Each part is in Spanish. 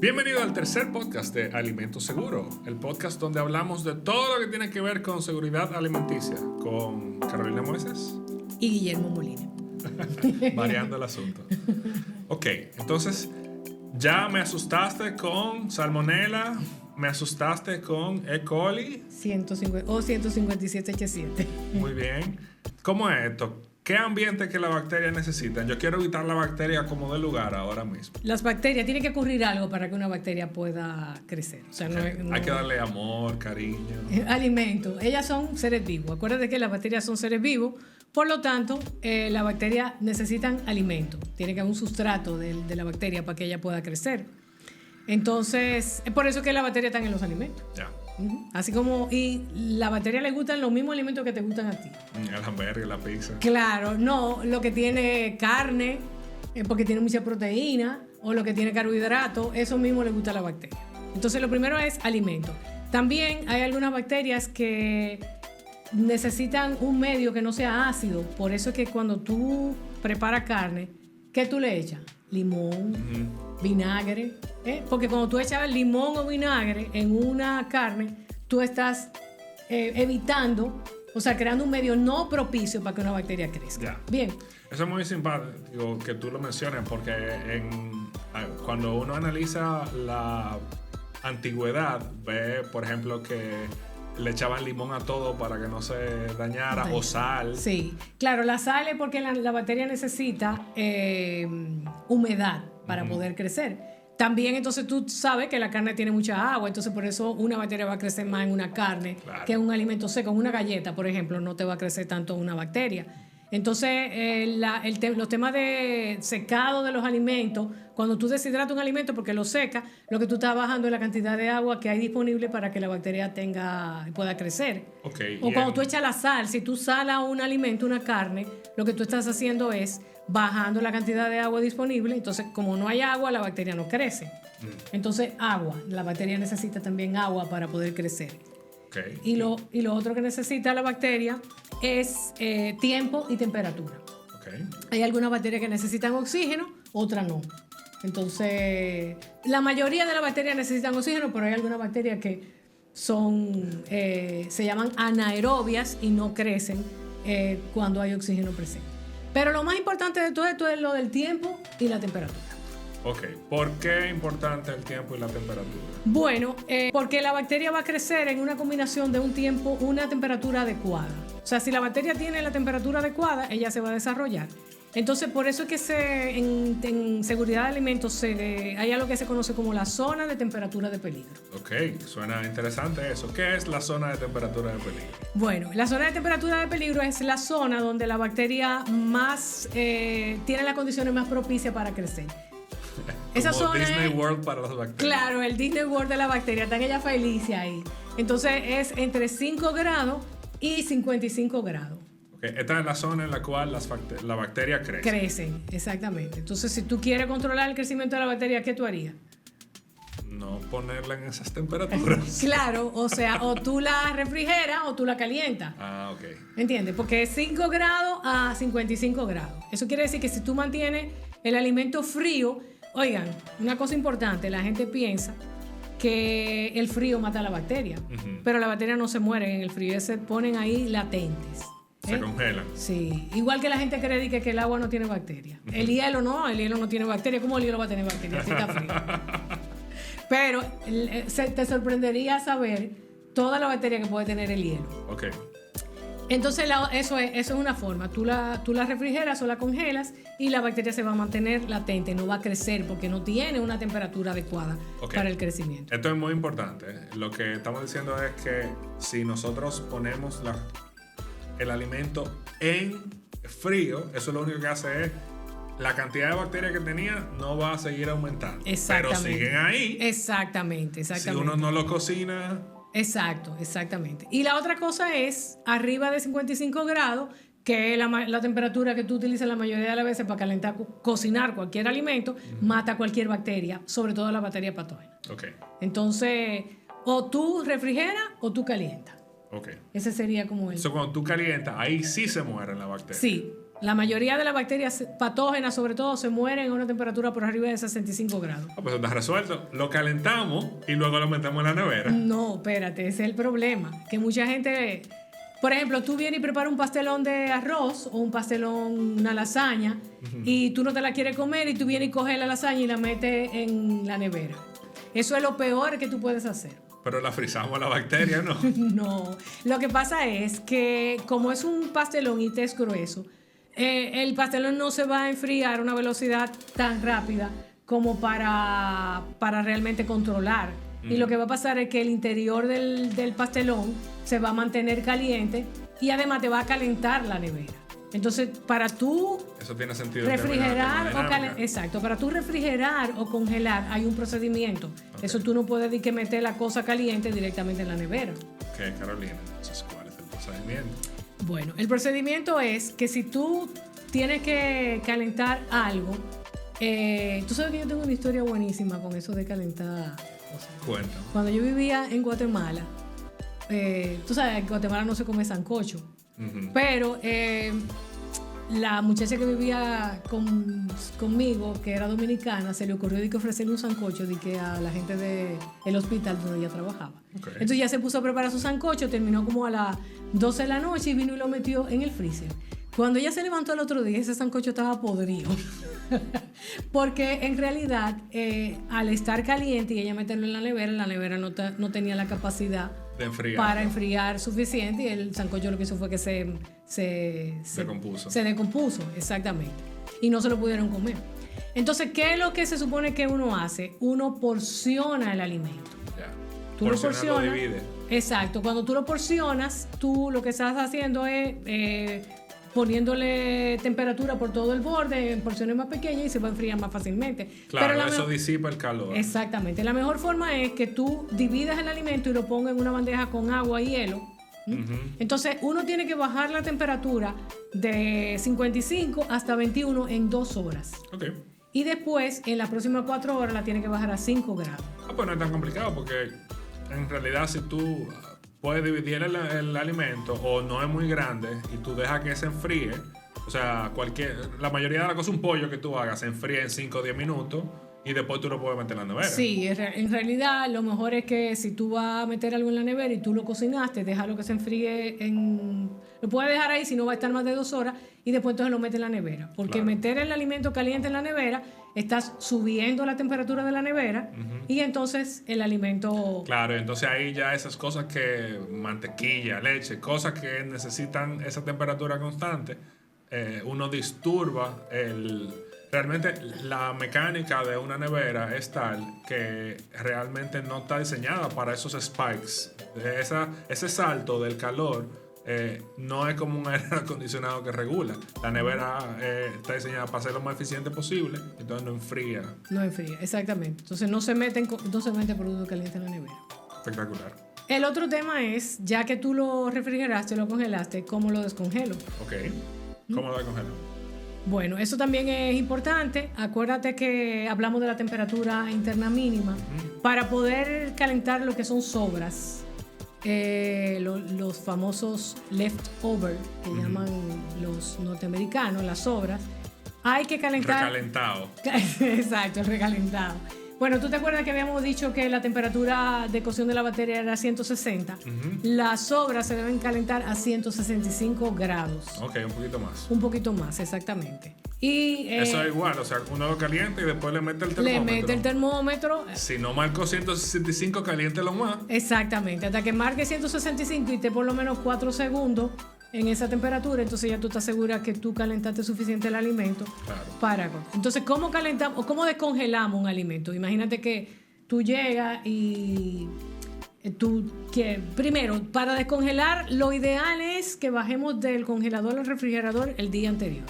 Bienvenido al tercer podcast de Alimento Seguro, el podcast donde hablamos de todo lo que tiene que ver con seguridad alimenticia, con Carolina Mueces y Guillermo Molina. Variando el asunto. Ok, entonces ya me asustaste con salmonela, me asustaste con E. coli. 157H7. Muy bien. ¿Cómo es esto? ¿Qué ambiente que las bacterias necesitan? Yo quiero evitar la bacteria como de lugar ahora mismo. Las bacterias, tiene que ocurrir algo para que una bacteria pueda crecer. O sea, Hay que darle amor, cariño. Alimento. Ellas son seres vivos. Acuérdate que las bacterias son seres vivos. Por lo tanto, las bacterias necesitan alimento. Tiene que haber un sustrato de la bacteria para que ella pueda crecer. Entonces, es por eso que las bacterias están en los alimentos. Ya. Así como, y la bacteria le gustan los mismos alimentos que te gustan a ti. El hamburger, la pizza. Claro, no, lo que tiene carne, porque tiene mucha proteína, o lo que tiene carbohidratos, eso mismo le gusta a la bacteria. Entonces, lo primero es alimento. También hay algunas bacterias que necesitan un medio que no sea ácido. Por eso es que cuando tú preparas carne, ¿qué tú le echas? Limón, vinagre. Porque cuando tú echas limón o vinagre en una carne, tú estás evitando, o sea, creando un medio no propicio para que una bacteria crezca. Yeah. Bien. Eso es muy simpático que tú lo menciones porque cuando uno analiza la antigüedad, ve, por ejemplo, que le echaban limón a todo para que no se dañara, o sal. Sí, claro, la sal es porque la bacteria necesita humedad para poder crecer. También entonces tú sabes que la carne tiene mucha agua, entonces por eso una bacteria va a crecer más en una carne que en un alimento seco. En una galleta, por ejemplo, no te va a crecer tanto una bacteria. Entonces, los temas de secado de los alimentos, cuando tú deshidratas un alimento porque lo secas, lo que tú estás bajando es la cantidad de agua que hay disponible para que la bacteria pueda crecer. Okay, o cuando tú echas la sal, si tú salas un alimento, una carne, lo que tú estás haciendo es bajando la cantidad de agua disponible. Entonces, como no hay agua, la bacteria no crece. Entonces, agua. La bacteria necesita también agua para poder crecer. Okay. Y lo otro que necesita la bacteria es tiempo y temperatura. Okay. Hay algunas bacterias que necesitan oxígeno, otras no. Entonces, la mayoría de las bacterias necesitan oxígeno, pero hay algunas bacterias que se llaman anaerobias y no crecen cuando hay oxígeno presente. Pero lo más importante de todo esto es lo del tiempo y la temperatura. Ok, ¿por qué es importante el tiempo y la temperatura? Bueno, porque la bacteria va a crecer en una combinación de un tiempo, una temperatura adecuada. O sea, si la bacteria tiene la temperatura adecuada, ella se va a desarrollar. Entonces, por eso es que en seguridad de alimentos hay algo que se conoce como la zona de temperatura de peligro. Ok, suena interesante eso. ¿Qué es la zona de temperatura de peligro? Bueno, la zona de temperatura de peligro es la zona donde la bacteria más tiene las condiciones más propicias para crecer. Esa zona Disney World para las bacterias. Claro, el Disney World de la bacteria. Están ellas felices ahí. Entonces es entre 5 grados y 55 grados. Okay. Esta es la zona en la cual la bacteria crece. Crecen, exactamente. Entonces, si tú quieres controlar el crecimiento de la bacteria, ¿qué tú harías? No ponerla en esas temperaturas. Claro, o sea, o tú la refrigeras o tú la calientas. Ah, ok. ¿Entiendes? Porque es 5 grados a 55 grados. Eso quiere decir que si tú mantienes el alimento frío. Oigan, una cosa importante, la gente piensa que el frío mata a la bacteria, pero las bacterias no se mueren en el frío, se ponen ahí latentes. Se congelan. Sí, igual que la gente cree que el agua no tiene bacterias. El hielo no tiene bacterias. ¿Cómo el hielo va a tener bacterias si está frío? Pero te sorprendería saber toda la bacteria que puede tener el hielo. Ok. Entonces eso es una forma. Tú la refrigeras o la congelas y la bacteria se va a mantener latente, no va a crecer porque no tiene una temperatura adecuada para el crecimiento. Esto es muy importante. Lo que estamos diciendo es que si nosotros ponemos el alimento en frío, eso lo único que hace es la cantidad de bacterias que tenía no va a seguir aumentando. Pero siguen ahí. Exactamente. Si uno no lo cocina. Exactamente. Y la otra cosa es arriba de 55 grados, que es la temperatura que tú utilizas la mayoría de las veces para calentar, cocinar cualquier alimento, mata cualquier bacteria, sobre todo las bacterias patógenas. Okay. Entonces, o tú refrigeras o tú calientas. Okay. Ese sería como el... Cuando tú calientas, ahí sí se mueren las bacterias. Sí. La mayoría de las bacterias patógenas, sobre todo, se mueren a una temperatura por arriba de 65 grados. Pues está resuelto. Lo calentamos y luego lo metemos en la nevera. No, espérate, ese es el problema. Que mucha gente, por ejemplo, tú vienes y preparas un pastelón de arroz o un pastelón, una lasaña, y tú no te la quieres comer y tú vienes y coges la lasaña y la metes en la nevera. Eso es lo peor que tú puedes hacer. Pero la frizamos la bacteria, ¿no? No, lo que pasa es que como es un pastelón y te es grueso, el pastelón no se va a enfriar a una velocidad tan rápida como para realmente controlar. Y lo que va a pasar es que el interior del pastelón se va a mantener caliente y además te va a calentar la nevera. Entonces, para tú Eso tiene sentido refrigerar exacto, para tú refrigerar o congelar hay un procedimiento. Okay. Eso tú no puedes decir que meter la cosa caliente directamente en la nevera. Ok, Carolina, entonces, ¿cuál es el procedimiento? Bueno, el procedimiento es que si tú tienes que calentar algo, tú sabes que yo tengo una historia buenísima con eso de calentar cosas. Cuéntame. Cuando yo vivía en Guatemala, tú sabes que en Guatemala no se come sancocho. Pero la muchacha que vivía conmigo, que era dominicana, se le ocurrió de que ofrecerle un sancocho de que a la gente del hospital donde ella trabajaba. Okay. Entonces ya se puso a preparar su sancocho, terminó como a las 12 de la noche y vino y lo metió en el freezer. Cuando ella se levantó el otro día, ese sancocho estaba podrido. Porque en realidad, al estar caliente y ella meterlo en la nevera no tenía la capacidad para enfriar suficiente y el sancocho lo que hizo fue que se decompuso. Se decompuso, exactamente. Y no se lo pudieron comer. Entonces, ¿qué es lo que se supone que uno hace? Uno porciona el alimento. Yeah. Tú lo porcionas. Lo divide. Exacto. Cuando tú lo porcionas, tú lo que estás haciendo es poniéndole temperatura por todo el borde en porciones más pequeñas y se va a enfriar más fácilmente. Claro, pero eso disipa el calor. Exactamente. La mejor forma es que tú dividas el alimento y lo pongas en una bandeja con agua y hielo. Entonces, uno tiene que bajar la temperatura de 55 hasta 21 en 2 horas. Okay. Y después, en las próximas 4 horas, la tiene que bajar a 5 grados. Pues no es tan complicado porque en realidad si tú puedes dividir el alimento o no es muy grande y tú dejas que se enfríe, o sea, la mayoría de las cosas, un pollo que tú hagas se enfríe en 5 o 10 minutos y después tú lo puedes meter en la nevera. Sí, en realidad lo mejor es que si tú vas a meter algo en la nevera y tú lo cocinaste, déjalo que se enfríe lo puedes dejar ahí si no va a estar más de 2 horas y después entonces lo metes en la nevera. Porque meter el alimento caliente en la nevera, estás subiendo la temperatura de la nevera y entonces el alimento... Claro, entonces ahí ya esas cosas que mantequilla, leche, cosas que necesitan esa temperatura constante, uno disturba realmente la mecánica de una nevera es tal que realmente no está diseñada para esos spikes. Ese salto del calor no es como un aire acondicionado que regula. La nevera está diseñada para ser lo más eficiente posible, entonces no enfría. No enfría, exactamente. Entonces no se mete producto caliente en la nevera. Espectacular. El otro tema es, ya que tú lo refrigeraste, lo congelaste, ¿cómo lo descongelo? Ok. ¿Cómo lo descongelo? Bueno, eso también es importante. Acuérdate que hablamos de la temperatura interna mínima. Para poder calentar lo que son sobras, los famosos leftover, que llaman los norteamericanos, las sobras, hay que calentar. Recalentado. Exacto, el recalentado. Bueno, ¿tú te acuerdas que habíamos dicho que la temperatura de cocción de la bacteria era 160? Las sobras se deben calentar a 165 grados. Ok, un poquito más. Un poquito más, exactamente. Y, eso es igual, o sea, uno lo calienta y después le mete el termómetro. Le mete el termómetro. Si no marcó 165, caliéntelo más. Exactamente, hasta que marque 165 y esté por lo menos 4 segundos en esa temperatura, entonces ya tú estás segura que tú calentaste suficiente el alimento. Claro. Para. Entonces, ¿cómo calentamos o cómo descongelamos un alimento? Imagínate que tú llegas y primero, para descongelar, lo ideal es que bajemos del congelador al refrigerador el día anterior.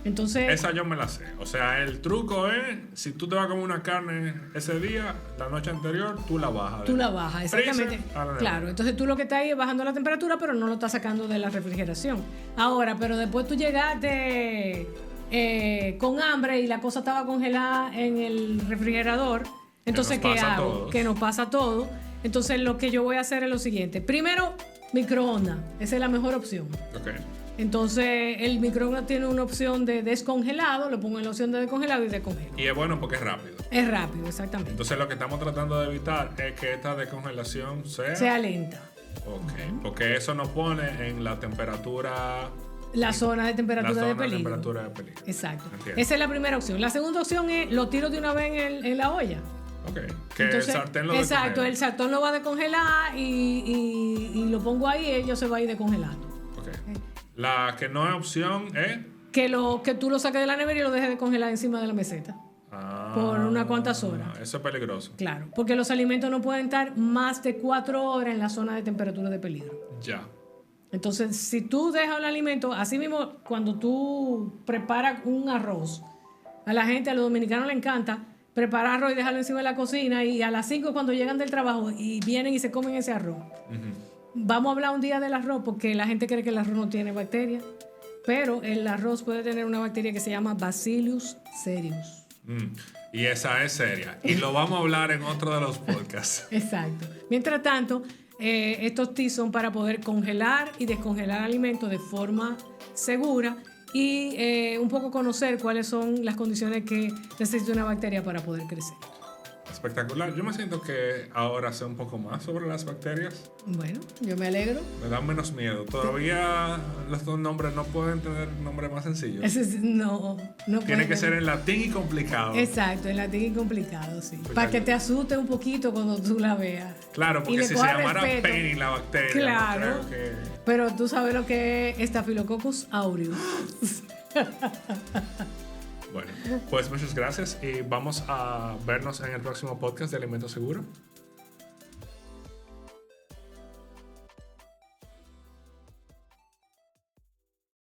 Entonces, esa yo me la sé. O sea, el truco es, si tú te vas a comer una carne ese día, la noche anterior, tú la bajas. Tú la bajas, exactamente. Claro, entonces tú lo que estás ahí es bajando la temperatura, pero no lo estás sacando de la refrigeración. Ahora, pero después tú llegaste con hambre y la cosa estaba congelada en el refrigerador, entonces ¿qué hago? Que nos pasa todo. Entonces lo que yo voy a hacer es lo siguiente. Primero, Microondas, esa es la mejor opción. Ok. Entonces, el microondas tiene una opción de descongelado, lo pongo en la opción de descongelado y descongelo. Y es bueno porque es rápido. Es rápido, exactamente. Entonces lo que estamos tratando de evitar es que esta descongelación Sea lenta. Ok, porque eso nos pone en la temperatura... La zona de temperatura de peligro. temperatura de peligro. Exacto. Entiendo. Esa es la primera opción. La segunda opción es lo tiro de una vez en la olla. Ok, que Entonces, el sartén lo exacto, descongela. el sartén lo va a descongelar y lo pongo ahí y ello se va a ir descongelando. Ok. La que no es opción es... Que tú lo saques de la nevera y lo dejes de congelar encima de la meseta. Por unas cuantas horas. Eso es peligroso. Claro, porque los alimentos no pueden estar más de 4 horas en la zona de temperatura de peligro. Ya. Entonces, si tú dejas el alimento, así mismo cuando tú preparas un arroz, a la gente, a los dominicanos les encanta preparar arroz y dejarlo encima de la cocina y a las 5 cuando llegan del trabajo y vienen y se comen ese arroz. Vamos a hablar un día del arroz porque la gente cree que el arroz no tiene bacterias, pero el arroz puede tener una bacteria que se llama Bacillus cereus. Y esa es seria. Y lo vamos a hablar en otro de los podcasts. Exacto. Mientras tanto, estos tips son para poder congelar y descongelar alimentos de forma segura y un poco conocer cuáles son las condiciones que necesita una bacteria para poder crecer. Espectacular. Yo me siento que ahora sé un poco más sobre las bacterias. Bueno, yo me alegro. Me dan menos miedo. Todavía los dos nombres no pueden tener nombres más sencillos. No Tiene puede que ser ser. en latín y complicado. Exacto, en latín y complicado, sí. Pues Para que te asuste un poquito cuando tú la veas. Claro, Y porque le si se coja llamara respeto. Penny la bacteria, Claro. no creo que... Pero tú sabes lo que es Staphylococcus aureus. Bueno, pues muchas gracias y vamos a vernos en el próximo podcast de Alimento Seguro.